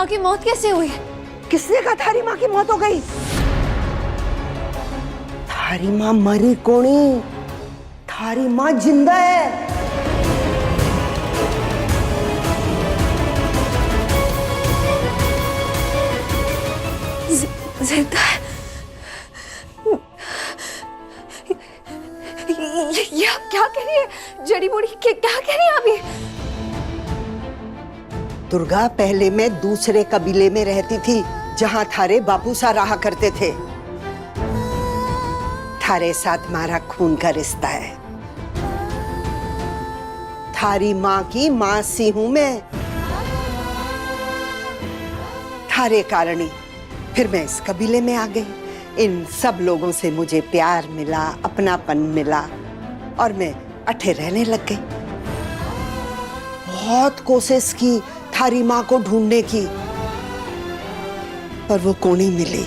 माँ की मौत कैसे हुई? किसने कहा थारी माँ की मौत हो गई? थारी माँ मरी कोनी, थारी माँ जिंदा है। जिंदा है? ये आप क्या कह रही है? जड़ी बूटी क्या कह रही है अभी? दुर्गा पहले मैं दूसरे कबीले में रहती थी, जहां थारे बापू सा रहा करते थे। थारे साथ मारा खून का रिश्ता है। थारी माँ की मासी हूं मैं। थारे कारणी फिर मैं इस कबीले में आ गई। इन सब लोगों से मुझे प्यार मिला, अपनापन मिला और मैं अठे रहने लग गई। बहुत कोशिश की थारी माँ को ढूंढने की, पर वो कोनी मिली।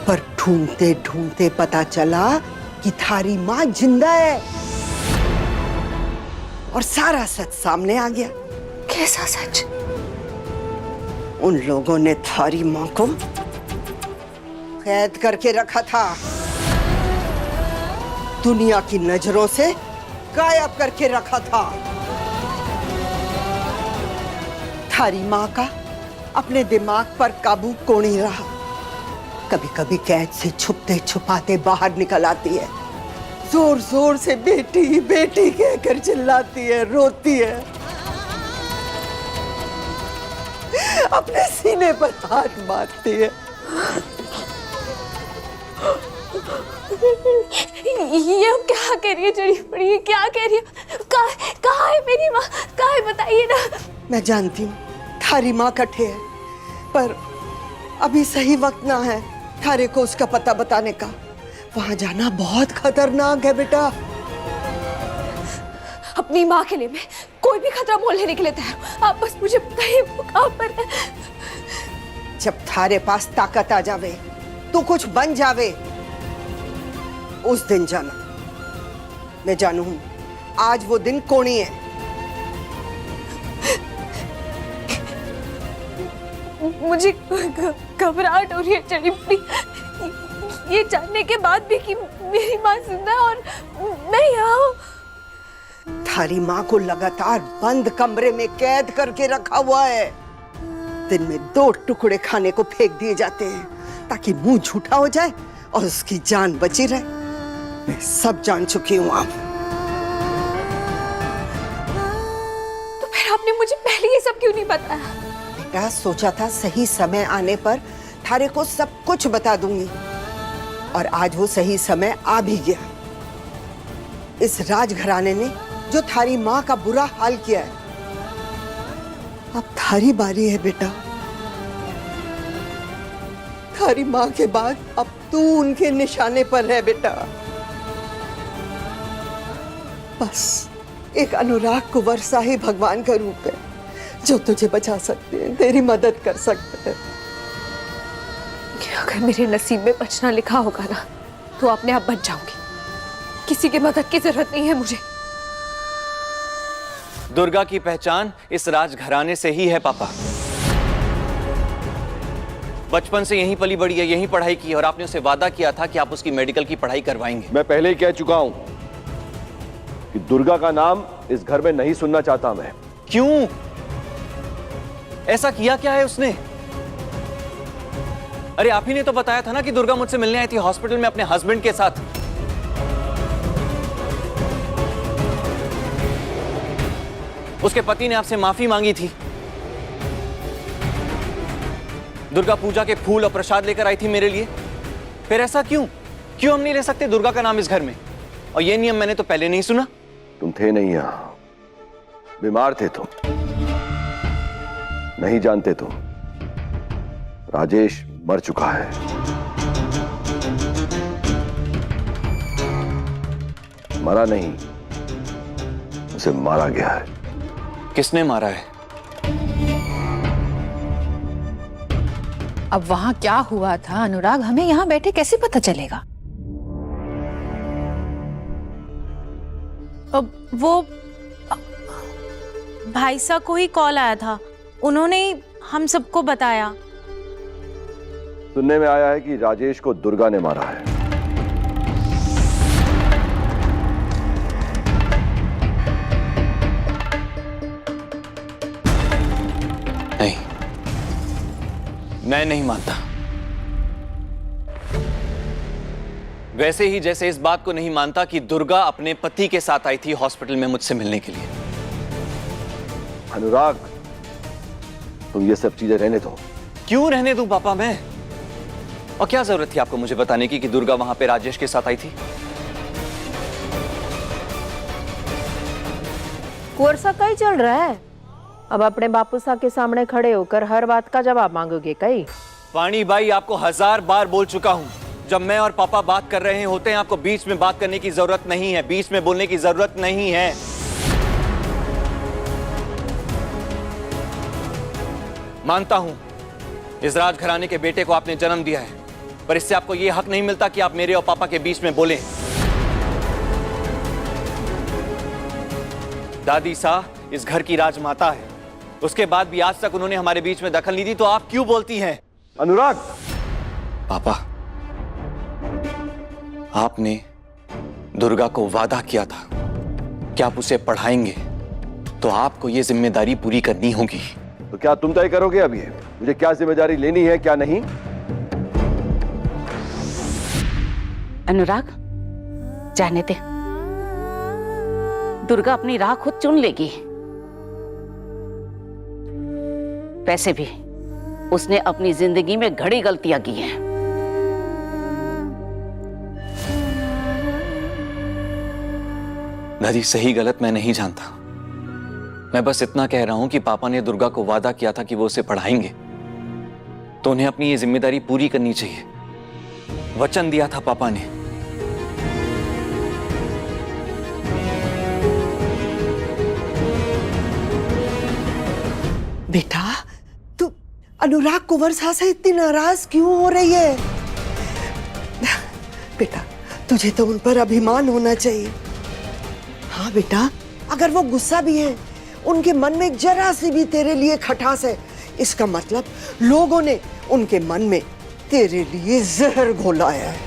पर ढूंढते ढूंढते पता चला कि थारी माँ जिंदा है और सारा सच सामने आ गया। कैसा सच? उन लोगों ने थारी माँ को कैद करके रखा था, दुनिया की नजरों से गायब करके रखा था। थारी माँ का अपने दिमाग पर काबू को नहीं रहा। कभी कभी कैद से छुपते छुपाते बाहर निकल आती है, जोर जोर से बेटी बेटी कहकर चिल्लाती है, रोती है, अपने सीने पर हाथ मारती है। ये क्या कह रही है जड़ी बूटी? ये क्या कह रही है? कहाँ है मेरी माँ? कहाँ है बताइए ना। मैं जानती हूँ थारी माँ कट्ठे है, पर अभी सही वक्त ना है थारे को उसका पता बताने का। वहां जाना बहुत खतरनाक है बेटा। अपनी माँ के लिए मैं कोई भी खतरा मोल लेने के लिए तैयार हूँ। आप बस मुझे बताइए वो कहाँ पर है। जब थारे पास ताकत आ जावे, तू कुछ बन जावे, उस दिन जाना। मैं जानू हूं आज वो दिन कोनी है। मुझे घबराहट हो रही है जड़ी बूटी, ये जानने के बाद भी कि मेरी माँ जिंदा है और मैं यहाँ हूँ। थारी माँ को लगातार बंद कमरे में कैद करके रखा हुआ है। दिन में 2 टुकड़े खाने को फेंक दिए जाते हैं ताकि मुंह झूठा हो जाए और उसकी जान बची रहे। मैं सब जान चुकी हूँ अब। तो फिर आपने मुझे पहले ये सब क्यों नहीं बताया? बेटा सोचा था सही समय आने पर थारे को सब कुछ बता दूंगी, और आज वो सही समय आ भी गया। इस राजघराने ने जो थारी माँ का बुरा हाल किया है, अब थारी बारी है बेटा। थारी माँ के बाद अब तू उनके निशाने पर है बेटा। बस एक अनुराग कुंवर सा ही भगवान का रूप है जो तुझे बचा सकते हैं, तेरी मदद कर सकते हैं। अगर मेरे नसीब में बचना लिखा होगा ना, तो अपने आप बच जाऊंगी। किसी की मदद की जरूरत नहीं है मुझे। दुर्गा की पहचान इस राजघराने से ही है पापा। बचपन से यहीं पली बड़ी है, यहीं पढ़ाई की, और आपने उसे वादा किया था कि आप उसकी मेडिकल की पढ़ाई करवाएंगे। मैं पहले ही कह चुका हूं कि दुर्गा का नाम इस घर में नहीं सुनना चाहता मैं। क्यों? ऐसा किया क्या है उसने? अरे आप ही ने तो बताया था ना कि दुर्गा मुझसे मिलने आई थी हॉस्पिटल में अपने हस्बैंड के साथ। उसके पति ने आपसे माफी मांगी थी। दुर्गा पूजा के फूल और प्रसाद लेकर आई थी मेरे लिए। फिर ऐसा क्यों हम नहीं ले सकते दुर्गा का नाम इस घर में? और ये नियम मैंने तो पहले नहीं सुना। तुम थे नहीं यहां, बीमार थे तुम, नहीं जानते तुम। राजेश मर चुका है। मरा नहीं, उसे मारा गया है। किसने मारा है? अब वहां क्या हुआ था अनुराग, हमें यहां बैठे कैसे पता चलेगा? अब वो भाई साहब को ही कॉल आया था, उन्होंने ही हम सबको बताया। सुनने में आया है कि राजेश को दुर्गा ने मारा है। नहीं, मैं नहीं मानता। वैसे ही जैसे इस बात को नहीं मानता कि दुर्गा अपने पति के साथ आई थी हॉस्पिटल में मुझसे मिलने के लिए। अनुराग, तुम ये सब चीजें रहने दो। क्यों रहने दूं पापा मैं? और क्या जरूरत थी आपको मुझे बताने की कि दुर्गा वहां पे राजेश के साथ आई थी? कुंवर सा कहीं चल रहा है? अब अपने बापू साहब के सामने खड़े होकर हर बात का जवाब मांगोगे कहीं? पानी भाई, आपको 1000 बार बोल चुका हूं, जब मैं और पापा बात कर रहे होते हैं आपको बीच में बात करने की जरूरत नहीं है, बीच में बोलने की जरूरत नहीं है। मानता हूं इस राजघराने के बेटे को आपने जन्म दिया है, पर इससे आपको यह हक नहीं मिलता कि आप मेरे और पापा के बीच में बोलें। दादी साहब इस घर की राजमाता है, उसके बाद भी आज तक उन्होंने हमारे बीच में दखल नहीं दी, तो आप क्यों बोलती हैं? अनुराग, पापा, आपने दुर्गा को वादा किया था कि आप उसे पढ़ाएंगे, तो आपको यह जिम्मेदारी पूरी करनी होगी। तो क्या तुम तय करोगे अब ये मुझे क्या जिम्मेदारी लेनी है क्या नहीं? अनुराग, जाने दे, दुर्गा अपनी राह खुद चुन लेगी। वैसे भी उसने अपनी जिंदगी में घड़ी गलतियां की हैं। दादी, सही गलत मैं नहीं जानता, मैं बस इतना कह रहा हूं कि पापा ने दुर्गा को वादा किया था कि वो उसे पढ़ाएंगे, तो उन्हें अपनी ये जिम्मेदारी पूरी करनी चाहिए। वचन दिया था पापा ने। बेटा, तू अनुराग कुंवर साहब से इतनी नाराज क्यों हो रही है? बेटा, तुझे तो उन पर अभिमान होना चाहिए। हाँ बेटा, अगर वो गुस्सा भी है, उनके मन में जरा सी भी तेरे लिए खटास है, इसका मतलब लोगों ने उनके मन में तेरे लिए जहर घोलाया है।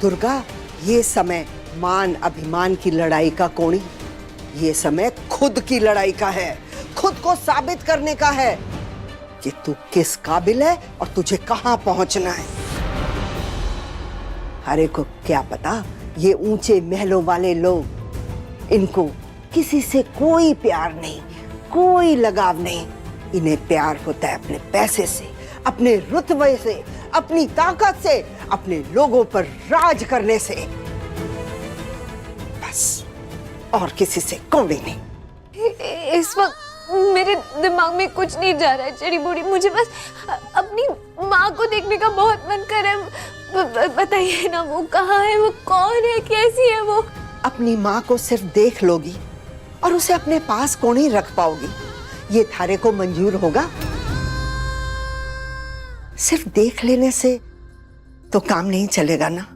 दुर्गा, ये समय मान अभिमान की लड़ाई का कोनी, ये समय खुद की लड़ाई का है, खुद को साबित करने का है कि तू किस काबिल है और तुझे कहां पहुंचना है। हरे को क्या पता, ये ऊंचे महलों वाले लोग, इनको किसी से कोई प्यार नहीं, कोई लगाव नहीं। इन्हें प्यार होता है अपने पैसे से, अपने रुतबे से, अपनी ताकत से, अपने लोगों पर राज करने से, बस, और किसी से कौड़ी नहीं। इस वक्त मेरे दिमाग में कुछ नहीं जा रहा है चढ़ी बूढ़ी, मुझे बस अपनी माँ को देखने का बहुत मन कर रहा है। बताइए ना, वो कहाँ है, वो कौन है, कैसी है वो? अपनी माँ को सिर्फ देख लोगी और उसे अपने पास कौन ही रख पाओगी, ये थारे को मंजूर होगा? सिर्फ देख लेने से तो काम नहीं चलेगा ना।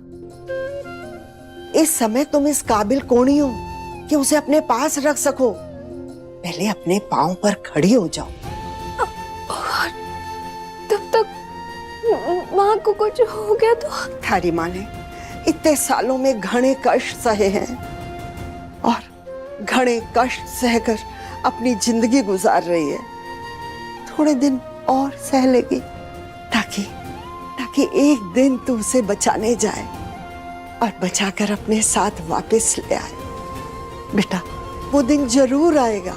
इस समय तुम इस काबिल कौन ही हो कि उसे अपने पास रख सको? पहले अपने पांव पर खड़ी हो जाओ। तब तक माँ को कुछ हो गया तो? थारी माँ ने इतने सालों में घने कष्ट सहे हैं और घने कष्ट सहकर अपनी जिंदगी गुजार रही है। थोड़े दिन और सह लेगी ताकि एक दिन तू उसे बचाने जाए और बचाकर अपने साथ वापस ले आए। बेटा, वो दिन जरूर आएगा।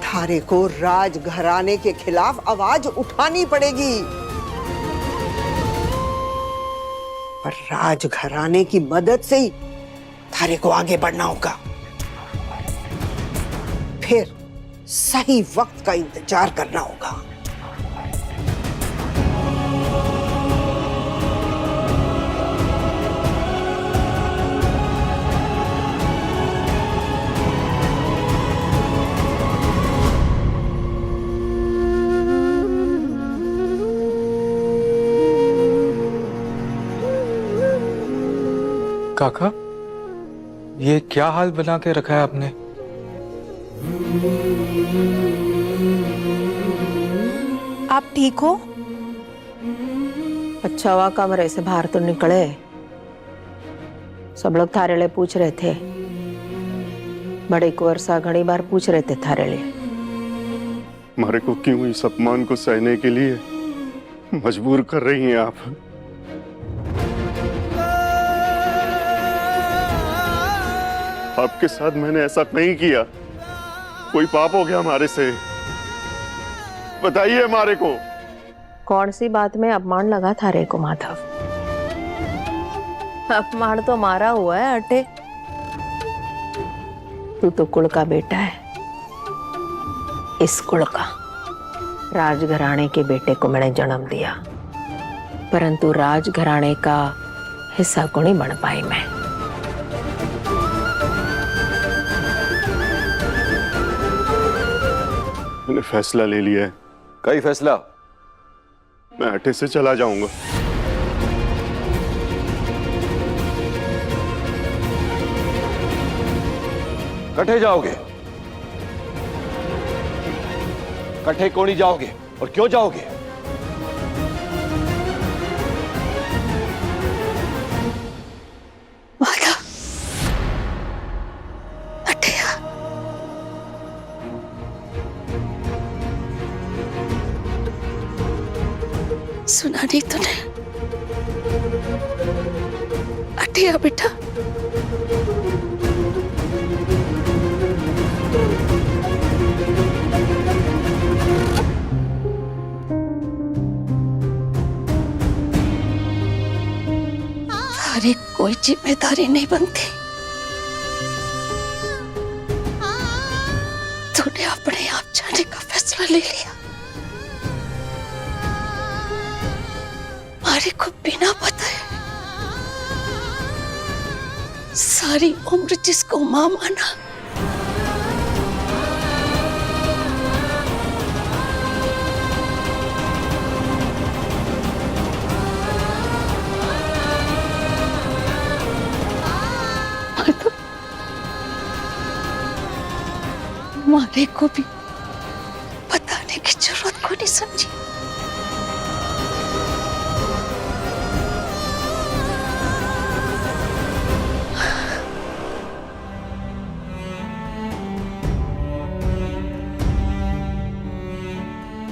थारे को राजघराने के खिलाफ आवाज उठानी पड़ेगी, पर राजघराने की मदद से ही थारे को आगे बढ़ना होगा। फिर सही वक्त का इंतजार करना होगा। काका, ये क्या हाल बना के रखा है आपने? आप ठीक हो? अच्छा हुआ कमरे से बाहर तो निकले। सब लोग थारे लिए पूछ रहे थे, बड़े कुंवर सा घड़ी बार पूछ रहे थे थारे लिए। हमारे को क्यों इस अपमान को सहने के लिए मजबूर कर रही हैं आप? आपके साथ मैंने ऐसा नहीं किया। कोई पाप हो गया हमारे से? बताइए हमारे को। कौन सी बात में अपमान लगा थारे को माधव? अपमान तो मारा हुआ है अटे। तू तो कुल का बेटा है, इस कुल का। राजघराने के बेटे को मैंने जन्म दिया, परंतु राजघराने का हिस्सा को नहीं बन पाई मैं। मैंने फैसला ले लिया है। कई फैसला? मैं अटे से चला जाऊंगा। कठे जाओगे? कठे कोनी जाओगे और क्यों जाओगे? माधव, अटिया, सुना नहीं तूने? अटिया बेटा, तुम्हारी कोई जिम्मेदारी नहीं बनती। तूने अपने आप जाने का फैसला ले लिया। हमारे को बिना बताए सारी उम्र जिसको मां माना, हमारे को भी बताने की जरूरत को नहीं समझी।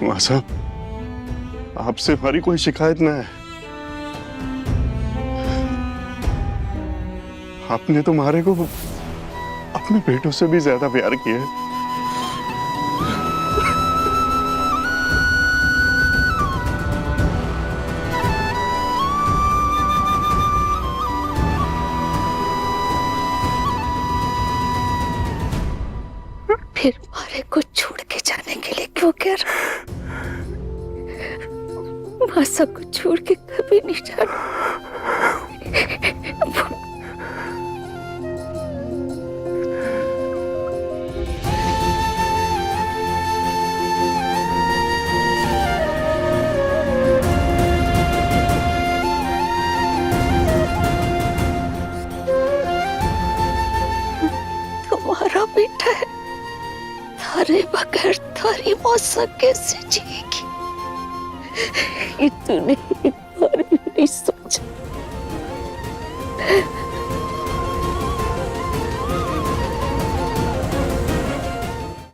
मां साहब, आपसे हमारी कोई शिकायत ना है। आपने तो हमारे को अपने बेटों से भी ज्यादा प्यार किया है। फिर मारे को छोड़ के जाने के लिए क्यों कह रहा? मासा को छोड़ के कभी नहीं जाना। तुम्हारा बेटा है, थारे बगैर थारी मौसा कैसे जिएगी? ये तूने एक बार भी नहीं सोचा।